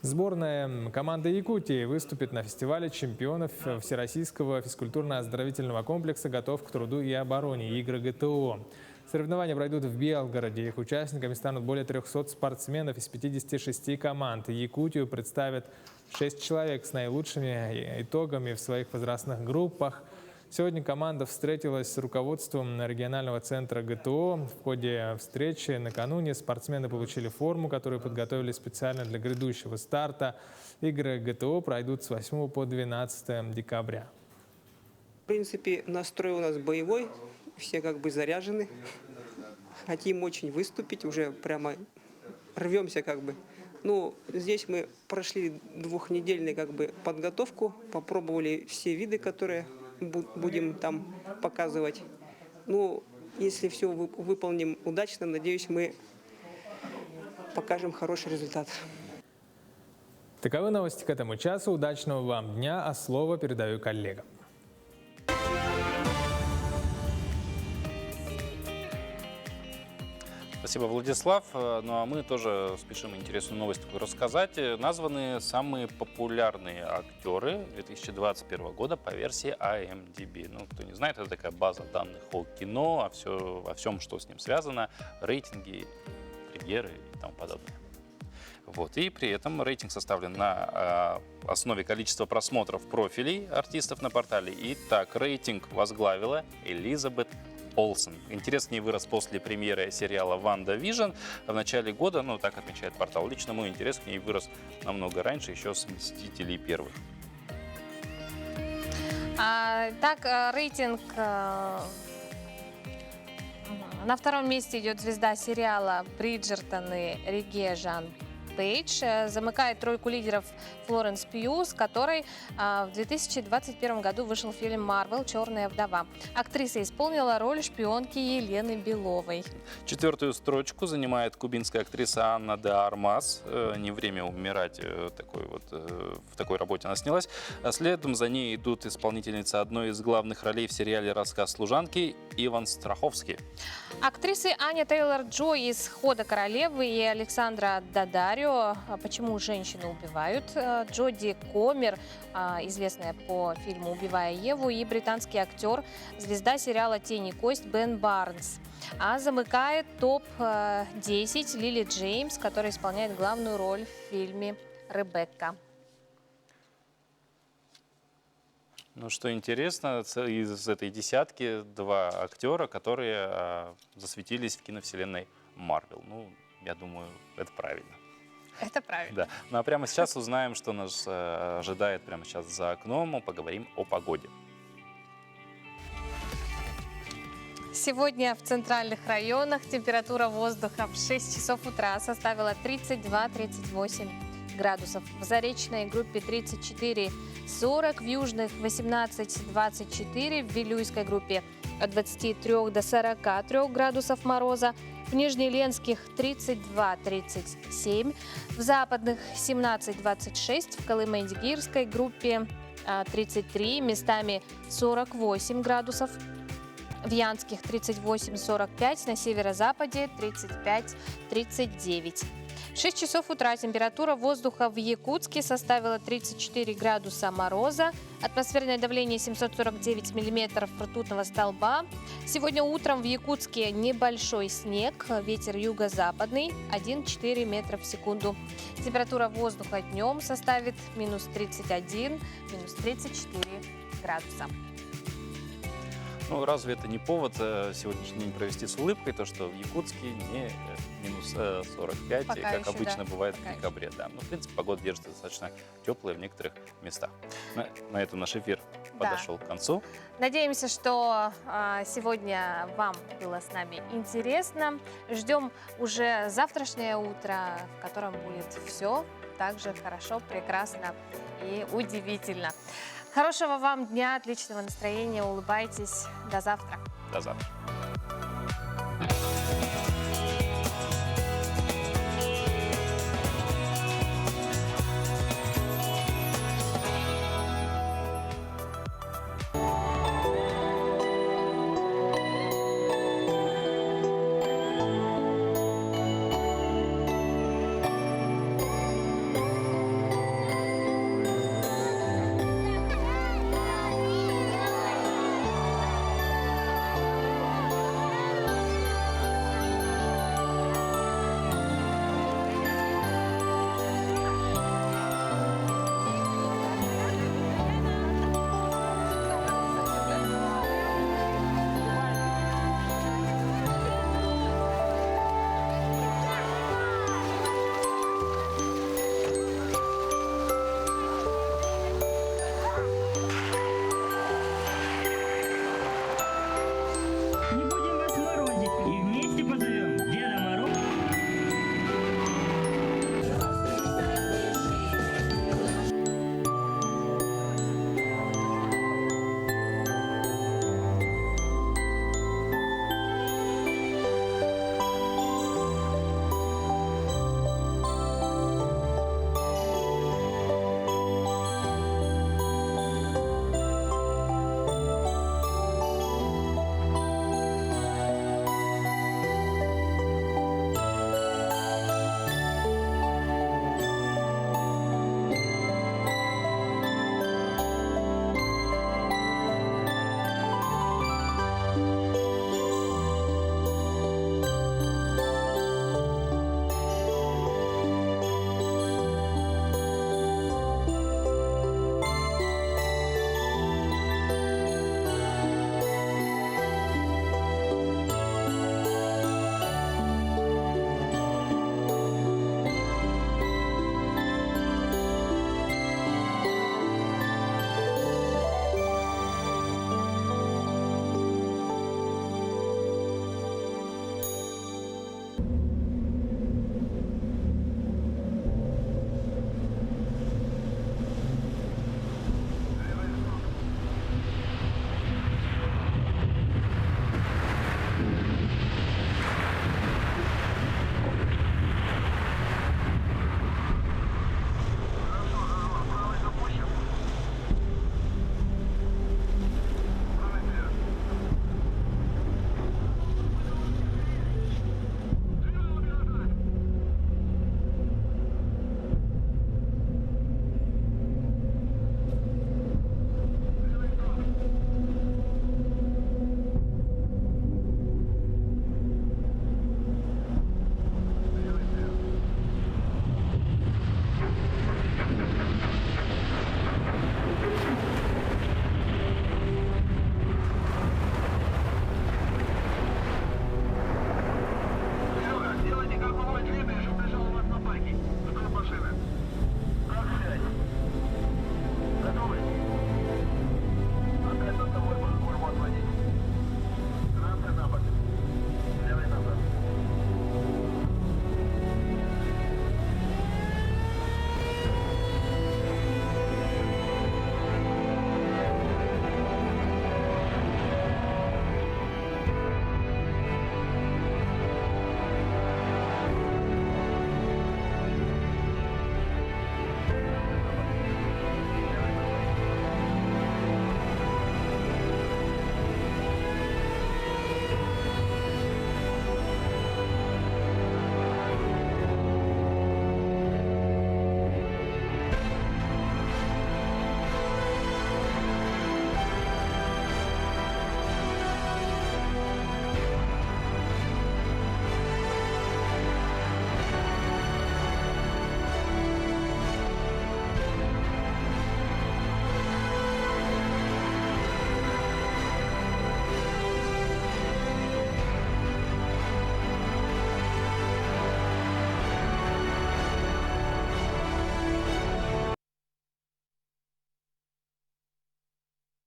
Сборная команды Якутии выступит на фестивале чемпионов Всероссийского физкультурно-оздоровительного комплекса «Готов к труду и обороне» игры ГТО. Соревнования пройдут в Белгороде. Их участниками станут более 300 спортсменов из 56 команд. Якутию представят 6 человек с наилучшими итогами в своих возрастных группах. Сегодня команда встретилась с руководством регионального центра ГТО. В ходе встречи накануне спортсмены получили форму, которую подготовили специально для грядущего старта. Игры ГТО пройдут с 8 по 12 декабря. В принципе, настрой у нас боевой, все как бы заряжены. Хотим очень выступить, уже прямо рвемся как бы. Ну, здесь мы прошли двухнедельную как бы подготовку, попробовали все виды, которые будем там показывать. Ну, если все выполним удачно, надеюсь, мы покажем хороший результат. Таковы новости к этому часу. Удачного вам дня, а слово передаю коллегам. Спасибо, Владислав. Ну а мы тоже спешим интересную новость рассказать. Названы самые популярные актеры 2021 года по версии IMDb. Ну, кто не знает, это такая база данных о кино, о всем, что с ним связано, рейтинги, премьеры и тому подобное. Вот. И при этом рейтинг составлен на основе количества просмотров профилей артистов на портале. Итак, рейтинг возглавила Элизабет Олсен. Интерес к ней вырос после премьеры сериала «Ванда Вижн» в начале года. Ну, так отмечает портал. Лично мой интерес к ней вырос намного раньше, еще с «Мстителей» первых. Так, рейтинг... На втором месте идет звезда сериала «Бриджертоны» Регина Пейдж. Замыкает тройку лидеров Флоренс Пью, с которой в 2021 году вышел фильм «Марвел. Черная вдова». Актриса исполнила роль шпионки Елены Беловой. Четвертую строчку занимает кубинская актриса Анна де Армас. «Не время умирать», в такой работе она снялась. Следом за ней идут исполнительницы одной из главных ролей в сериале «Рассказ служанки» Иван Страховский. Актрисы Аня Тейлор-Джой из «Хода королевы» и Александра Дадарио «Акварио. Почему женщины убивают». Джоди Комер, известная по фильму «Убивая Еву», и британский актер, звезда сериала «Тень и кость» Бен Барнс. А замыкает топ-10 Лили Джеймс, которая исполняет главную роль в фильме «Ребекка». Ну, что интересно, из этой десятки 2 актера, которые засветились в киновселенной Марвел. Ну, я думаю, это правильно. Это правильно. Да. Ну, а прямо сейчас узнаем, что нас ожидает прямо сейчас за окном. Мы поговорим о погоде. Сегодня в центральных районах температура воздуха в 6 часов утра составила 32-38 градусов. В заречной группе 34-40, в южных 18-24, в Вилюйской группе от 23 до 43 градусов мороза, в Нижнеленских 32-37, в западных 17-26, в Колымо-Индигирской группе 33, местами 48 градусов, в Янских 38-45, на северо-западе 35-39. В 6 часов утра температура воздуха в Якутске составила 34 градуса мороза, атмосферное давление 749 миллиметров ртутного столба. Сегодня утром в Якутске небольшой снег, ветер юго-западный 1,4 метра в секунду. Температура воздуха днем составит минус 31, минус 34 градуса. Ну, разве это не повод сегодняшний день провести с улыбкой, то, что в Якутске не минус 45, Пока как еще, обычно да. бывает в декабре. Да. Ну, в принципе, погода держится достаточно теплая в некоторых местах. На этом наш эфир подошел к концу. Надеемся, что сегодня вам было с нами интересно. Ждем уже завтрашнее утро, в котором будет все так же хорошо, прекрасно и удивительно. Хорошего вам дня, отличного настроения, улыбайтесь. До завтра. До завтра.